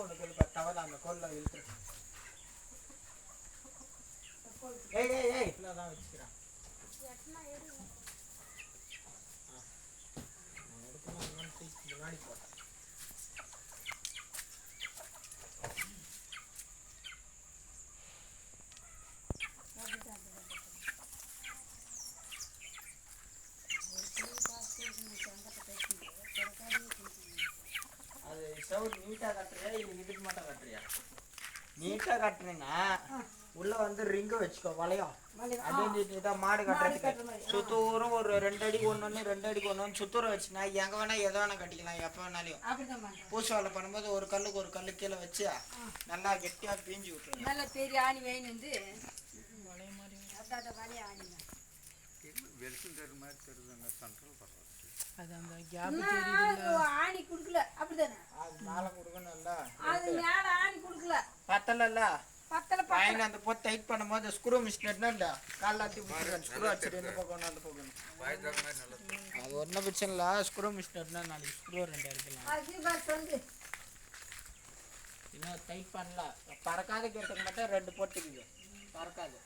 ஒன்று தவறு அந்த கோல்ல இழுத்து ஏய் தான் வச்சுக்கிறேன் முன்னாடி போட்டேன் அது செவரு நீட்டாக கட்டுறியா இல்லை இதுக்கு மட்டும் கட்டுறியா? நீட்டாக கட்டுறீங்கன்னா உள்ள வந்து ரிங்கு வச்சுக்கோ வளையம் அதே நீட்டாக மாடு கட்டுறதுக்கு சுத்தூரம் ஒரு 2 அடிக்கு 1 2 அடிக்கு 1 சுத்தூரம் வச்சுனா எங்கே வேணா எதை வேணா கட்டிக்கலாம் எப்போ வேணாலையும். பூசு வேலை பண்ணும்போது ஒரு கல்லுக்கு ஒரு கல்லு கீழே வச்சு நல்லா கெட்டியாக பீஞ்சு விட்டுருங்க. நல்லா பெரிய ஆணி வேணும் வந்து வளைய மாதிரி வளைய ஆணி மாதிரி தெரியுதுங்க சென்ட்ரல் பண்றது. அது அந்த கேப் தெரியுது ஆணி குடுக்கல அப்படிதானே? அது மேலே கொடுக்கணும்ல. அது மேலே ஆணி குடுக்கல பத்தலல்ல பையன் அந்த போட்டு டைட் பண்ணும்போது ஸ்க்ரூ மிஸ்டேட்னா இல்லை காலாத்தி ஸ்க்ரூ வச்சுட்டு எந்த பக்கம் அந்த பக்கம் அது ஒன்றும் பிரச்சனை இல்லை. ஸ்க்ரூ மிஸ்டேட்னா 4 ஸ்க்ரூ 2 இருக்கலாம். இன்னும் டைட் பண்ணல பறக்காத கேட்டுக்கு மட்டும் 2 போட்டுக்குது பறக்காது.